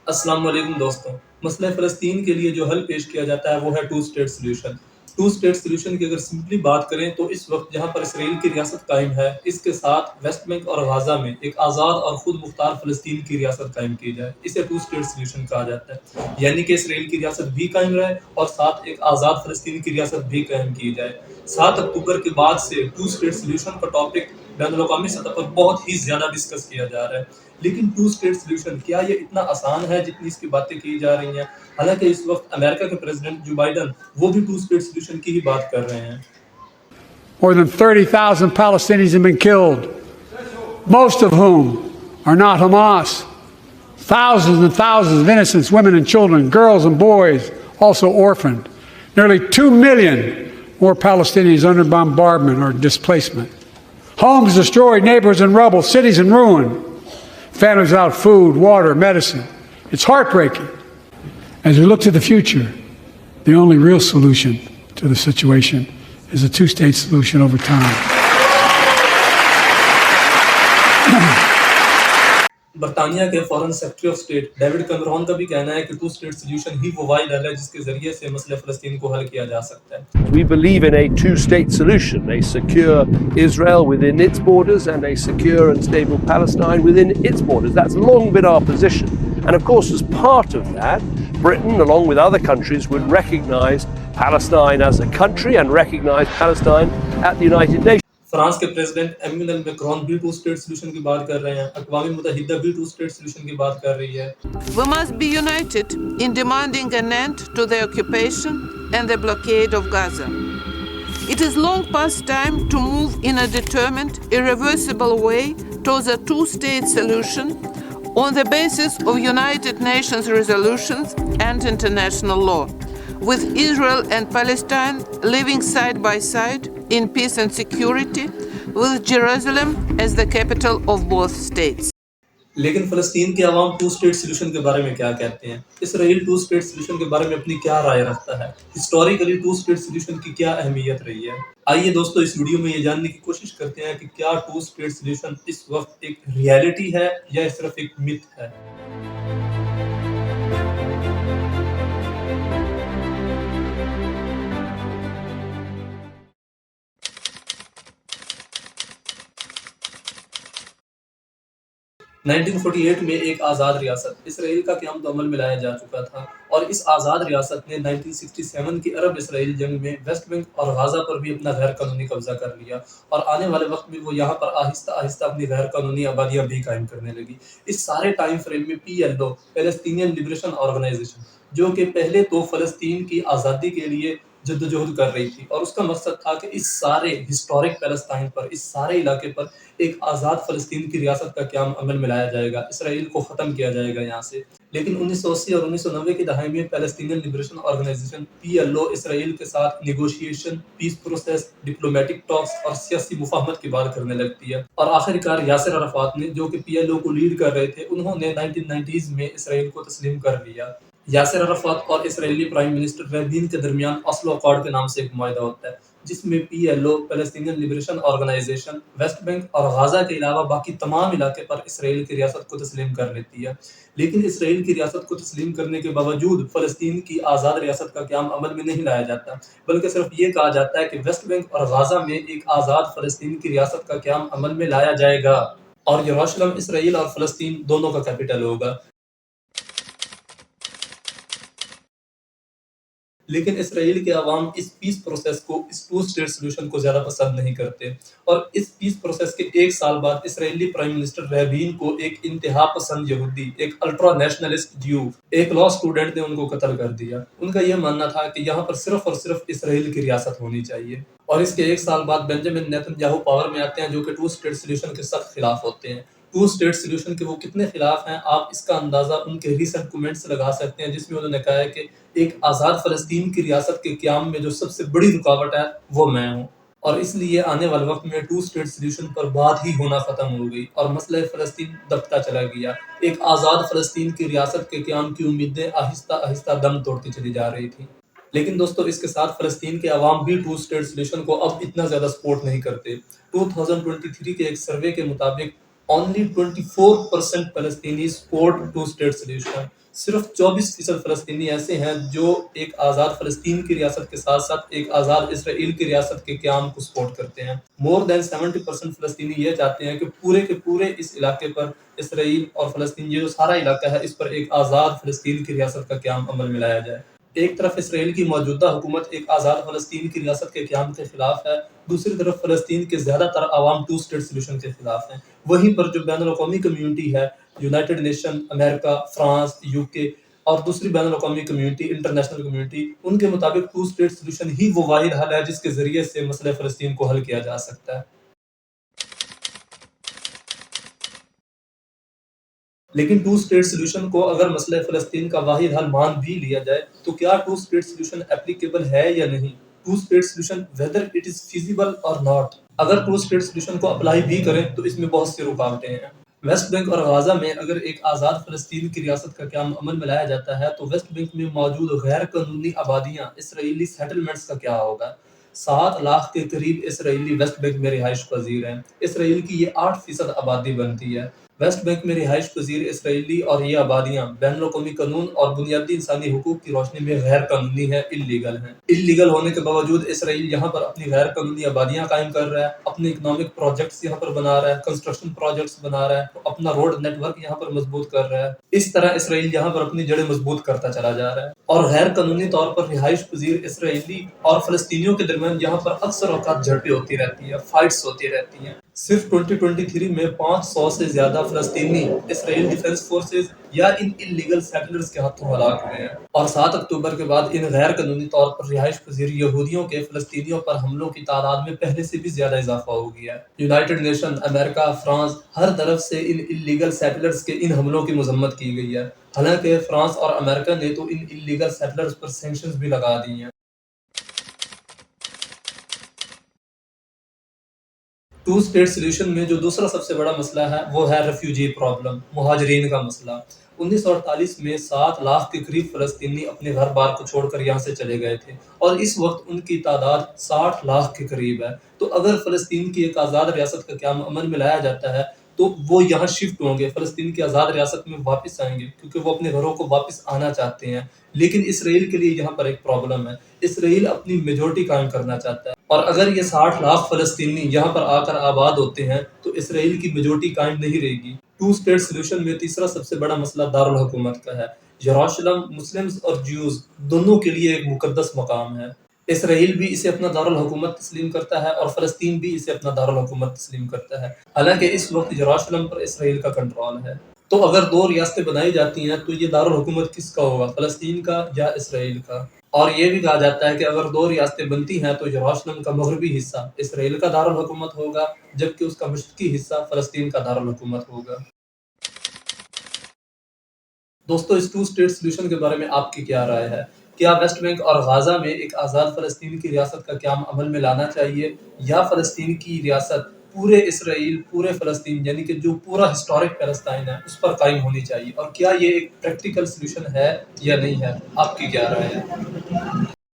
السلام علیکم دوستوں. مسئلہ فلسطین کے لیے جو حل پیش کیا جاتا ہے وہ ہے two state solution. Two state solution کی اگر سمپلی بات کریں تو اس وقت جہاں پر اسرائیل کی ریاست قائم ہے اس کے ساتھ ویسٹ بینک اور غازہ میں ایک آزاد اور خود مختار فلسطین کی ریاست قائم کی جائے. اسے ٹو اسٹیٹ سلیوشن کہا جاتا ہے، یعنی کہ اسرائیل کی ریاست بھی قائم رہے اور ساتھ ایک آزاد فلسطین کی ریاست بھی قائم کی جائے. 7 اکتوبر کے بعد سے ٹو اسٹیٹ سلیوشن کا ٹاپک بین الاقوامی سطح پر بہت ہی زیادہ ڈسکس کیا جا رہا ہے. لیکن ٹو اسٹیٹ سلیوشن کیا یہ اتنا آسان ہے جتنی اس کی باتیں کی جا رہی ہیں؟ حالانکہ اس وقت امریکہ کے پریزیڈنٹ جو بائیڈن وہ بھی ٹو اسٹیٹ سلیوشن کی ہی بات کر رہے ہیں. More than 30,000 Palestinians have been killed, most of whom are not Hamas. Thousands and thousands of innocent women and children, girls and boys, also orphaned. Nearly 2 million more Palestinians under bombardment or displacement. Homes destroyed, neighborhoods in rubble, cities in ruin. Families without food, water, medicine. It's heartbreaking. As we look to the future, the only real solution to the situation is a two-state solution over time. برطانیہ کے foreign secretary of state David Cameroon کا بھی کہنا ہے کہ to state solution ہی وہ واحد حل ہے جس کے ذریعے سے مسئلہ فلسطین کو حل کیا جا سکتا ہے. We believe in a two-state solution, a secure Israel within its borders and a secure and stable Palestine within its borders. That's long been our position. And of course, as part of that, Britain, along with other countries, would recognise Palestine as a country and recognise Palestine at the United Nations. France کے president Immanuel Macron بھی to state solution کی بات کر رہے ہیں. اقوام متحدہ بھی ٹو اسٹیٹ سلیوشن کی بات کر رہی ہے. We must be united in demanding an end to the occupation and the blockade of Gaza. It is long past time to move in a determined, irreversible way towards a two-state solution on the basis of United Nations resolutions and international law, with Israel and Palestine living side by side in peace and security, with Jerusalem as the capital of both states. لیکن فلسطین کے عوام to state solution کے بارے میں کیا کہتے ہیں؟ اسرائیل ٹو اسٹیٹ سلیوشن کے بارے میں اپنی کیا رائے رکھتا ہے؟ ہسٹوریکلی ٹو اسٹیٹ سلیوشن کی کیا اہمیت رہی ہے؟ آئیے دوستو اس ویڈیو میں یہ جاننے کی کوشش کرتے ہیں کہ کیا ٹو اسٹیٹ سلیوشن اس وقت ایک ریالٹی ہے یا صرف ایک متھ ہے؟ نائنٹین 48 میں ایک آزاد ریاست اسرائیل کا قیام عمل میں لایا جا چکا تھا، اور اس آزاد ریاست نے 1967 کی عرب اسرائیل جنگ میں ویسٹ بینک اور غازہ پر بھی اپنا غیر قانونی قبضہ کر لیا، اور آنے والے وقت میں وہ یہاں پر آہستہ آہستہ اپنی غیر قانونی آبادیاں بھی قائم کرنے لگی. اس سارے ٹائم فریم میں PLO پیلسٹینین لبریشن آرگنائزیشن جو کہ پہلے تو فلسطین کی آزادی کے لیے جدوجہد کر رہی تھی، اور اس کا مقصد تھا کہ اس سارے ہسٹورک پیلسٹائن پر، اس سارے علاقے پر ایک آزاد فلسطین کی ریاست کا قیام عمل میں لایا جائے گا، اسرائیل کو ختم کیا جائے گا یہاں سے. لیکن 1980 اور 1990 کی دہائی میں پیلسٹینین لبریشن آرگنائزیشن PLO اسرائیل کے ساتھ نیگوشیشن، پیس پروسیس، ڈپلومیٹک ٹاکس اور سیاسی مفاہمت کی بات کرنے لگتی ہے، اور آخرکار یاسر عرفات نے جو کہ PLO کو لیڈ کر رہے تھے انہوں نے 1990s میں اسرائیل کو تسلیم کر لیا. یاسر عرفات اور اسرائیلی پرائم منسٹر رابین کے درمیان اوسلو اکارڈ کے نام سے ایک معاہدہ ہوتا ہے، جس میں PLO Palestinian liberation organisation West Bank اور غازہ کے علاوہ باقی تمام علاقے پر اسرائیل کی ریاست کو تسلیم کر لیتی ہے. لیکن اسرائیل کی ریاست کو تسلیم کرنے کے باوجود فلسطین کی آزاد ریاست کا قیام عمل میں نہیں لایا جاتا، بلکہ صرف یہ کہا جاتا ہے کہ ویسٹ بینک اور غازہ میں ایک آزاد فلسطین کی ریاست کا قیام عمل میں لایا جائے گا، اور یروشلم اسرائیل اور فلسطین دونوں کا کیپٹل ہوگا. لیکن اسرائیل کے عوام اس پیس پروسیس کو، اس ٹو اسٹیٹ سلوشن کو زیادہ پسند نہیں کرتے، اور اس پیس پروسیس کے ایک سال بعد اسرائیلی پرائم منسٹر رابین کو ایک انتہا پسند یہودی، ایک الٹرا نیشنلسٹ جیو، ایک لا اسٹوڈنٹ نے ان کو قتل کر دیا. ان کا یہ ماننا تھا کہ یہاں پر صرف اور صرف اسرائیل کی ریاست ہونی چاہیے. اور اس کے ایک سال بعد بنجامن نیتن یاہو پاور میں آتے ہیں، جو کہ ٹو اسٹیٹ سلوشن کے سخت خلاف ہوتے ہیں. ٹو اسٹیٹ سلوشن کے وہ کتنے خلاف ہیں آپ اس کا اندازہ ان کے ریسنٹ کومنٹ سے لگا سکتے ہیں، جس میں انہوں نے کہا ہے کہ ایک آزاد فلسطین کی ریاست کے قیام میں جو سب سے بڑی رکاوٹ ہے وہ میں ہوں، اور اس لیے آنے والے وقت میں ٹو اسٹیٹ سلوشن پر بات ہی ہونا ختم ہو گئی اور مسئلہ فلسطین دبتا چلا گیا. ایک آزاد فلسطین کی ریاست کے قیام کی امیدیں آہستہ آہستہ دم توڑتی چلی جا رہی تھیں. لیکن دوستو اس کے ساتھ فلسطین کے عوام بھی ٹو اسٹیٹ سلوشن کو اب اتنا زیادہ سپورٹ نہیں کرتے. 2023 کے ایک سروے کے مطابق Only 24% فلسطینی support two-state solution. صرف 24% فلسطینی ایسے ہیں جو ایک آزاد فلسطین کی ریاست کے ساتھ ساتھ ایک آزاد اسرائیل کی ریاست کے قیام کو سپورٹ کرتے ہیں. مور دین 70% فلسطینی یہ چاہتے ہیں کہ پورے کے پورے اس علاقے پر اسرائیل اور فلسطین یہ جو سارا علاقہ ہے اس پر ایک آزاد فلسطین کی ریاست کا قیام عمل میں لایا جائے. ایک طرف اسرائیل کی موجودہ حکومت ایک آزاد فلسطین کی ریاست کے قیام کے خلاف ہے، دوسری طرف فلسطین کے زیادہ تر عوام ٹو اسٹیٹ سولوشن کے خلاف ہیں. وہیں پر جو بین الاقوامی کمیونٹی ہے، United nation, America, France, you کے اور دوسری بین الاقوامی کمیونٹی، انٹرنیشنل کمیونٹی، ان کے مطابق ٹو اسٹیٹ سولوشن ہی وہ واحد حل ہے جس کے ذریعے سے مسئلہ فلسطین کو حل کیا جا سکتا ہے. لیکن ٹو اسٹیٹ سولوشن کو اگر مسئلہ فلسطین کا واحد حل مان بھی لیا جائے تو کیا ٹو اسٹیٹ سولوشن اپلیکیبل ہے یا نہیں؟ Two state solution whether it is feasible اور ناٹ. اگر ٹو اسٹیٹ سولوشن کو اپلائی بھی کریں تو اس میں بہت سی رکاوٹیں ہیں. ویسٹ بینک اور غازہ میں اگر ایک آزاد فلسطین کی ریاست کا قیام عمل میں لایا جاتا ہے تو ویسٹ بینک میں موجود غیر قانونی آبادیاں، اسرائیلی سیٹلمنٹس کا کیا ہوگا؟ 7 لاکھ کے قریب اسرائیلی ویسٹ بینک میں رہائش پذیر ہیں. اسرائیل کی یہ 8% آبادی بنتی ہے. ویسٹ بینک میں رہائش پذیر اسرائیلی اور یہ آبادیاں بین الاقوامی قانون اور بنیادی انسانی حقوق کی روشنی میں غیر قانونی ہیں، اللیگل ہیں. اللیگل ہونے کے باوجود اسرائیل یہاں پر اپنی غیر قانونی آبادیاں قائم کر رہا ہے، اپنے اکنامک پروجیکٹس یہاں پر بنا رہا ہے، کنسٹرکشن پروجیکٹس بنا رہا ہے، اپنا روڈ نیٹ ورک یہاں پر مضبوط کر رہا ہے. اس طرح اسرائیل یہاں پر اپنی جڑیں مضبوط کرتا چلا جا رہا ہے. اور غیر قانونی طور پر رہائش پذیر اسرائیلی اور فلسطینیوں کے درمیان یہاں پر اکثر اوقات جھڑپیں ہوتی رہتی ہیں، فائٹس ہوتی رہتی ہیں. صرف 2023 میں 500 سے زیادہ فلسطینی اسرائیل ڈیفنس فورسز یا ان اللیگل سیٹلرز کے ہاتھوں ہلاک ہوئے ہیں. اور 7 اکتوبر کے بعد ان غیر قانونی طور پر رہائش پذیر یہودیوں کے فلسطینیوں پر حملوں کی تعداد میں پہلے سے بھی زیادہ اضافہ ہو گیا ہے. یونائٹڈ نیشن، امریکہ، فرانس، ہر طرف سے ان اللیگل سیٹلرز کے ان حملوں کی مذمت کی گئی ہے. حالانکہ فرانس اور امریکہ نے تو ان اللیگل سیٹلرز پر سینکشنز بھی لگا دی ہیں. ٹو اسٹیٹ سولوشن میں جو دوسرا سب سے بڑا مسئلہ ہے وہ ہے ریفیوجی پرابلم، مہاجرین کا مسئلہ. 1948 میں 7 لاکھ کے قریب فلسطینی اپنے گھر بار کو چھوڑ کر یہاں سے چلے گئے تھے اور اس وقت ان کی تعداد 60 لاکھ کے قریب ہے. تو اگر فلسطین کی ایک آزاد ریاست کا قیام عمل میں لایا جاتا ہے تو وہ یہاں شفٹ ہوں گے، فلسطین کی آزاد ریاست میں واپس آئیں گے کیونکہ وہ اپنے گھروں کو واپس آنا چاہتے ہیں. لیکن اسرائیل کے لیے یہاں پر ایک پرابلم ہے، اسرائیل اپنی میجورٹی قائم کرنا چاہتا ہے اور اگر یہ 60 لاکھ فلسطینی یہاں پر آ کر آباد ہوتے ہیں تو اسرائیل کی میجورٹی قائم نہیں رہے گی. ٹو اسٹیٹ سولوشن میں تیسرا سب سے بڑا مسئلہ دارالحکومت کا ہے. یروشلم مسلمز اور جیوز دونوں کے لیے ایک مقدس مقام ہے. اسرائیل بھی اسے اپنا دارالحکومت تسلیم کرتا ہے اور فلسطین بھی اسے اپنا دارالحکومت تسلیم کرتا ہے. حالانکہ اس وقت یروشلم پر اسرائیل کا کنٹرول ہے. تو اگر 2 ریاستیں بنائی جاتی ہیں تو یہ دارالحکومت کس کا ہوگا، فلسطین کا یا اسرائیل کا؟ اور یہ بھی کہا جاتا ہے کہ اگر 2 ریاستیں بنتی ہیں تو یروشلم کا مغربی حصہ اسرائیل کا دارالحکومت ہوگا جبکہ اس کا مشرقی حصہ فلسطین کا دارالحکومت ہوگا. دوستو، اس ٹو اسٹیٹ سولوشن کے بارے میں آپ کی کیا رائے ہے؟ کیا ویسٹ بینک اور غازہ میں ایک آزاد فلسطین کی ریاست کا قیام عمل میں لانا چاہیے یا فلسطین کی ریاست پورے اسرائیل، پورے فلسطین یعنی کہ جو پورا ہسٹورک پیلسٹائن ہے اس پر قائم ہونی چاہیے؟ اور کیا یہ ایک پریکٹیکل سولوشن ہے یا نہیں ہے؟ آپ کی کیا رائے ہے؟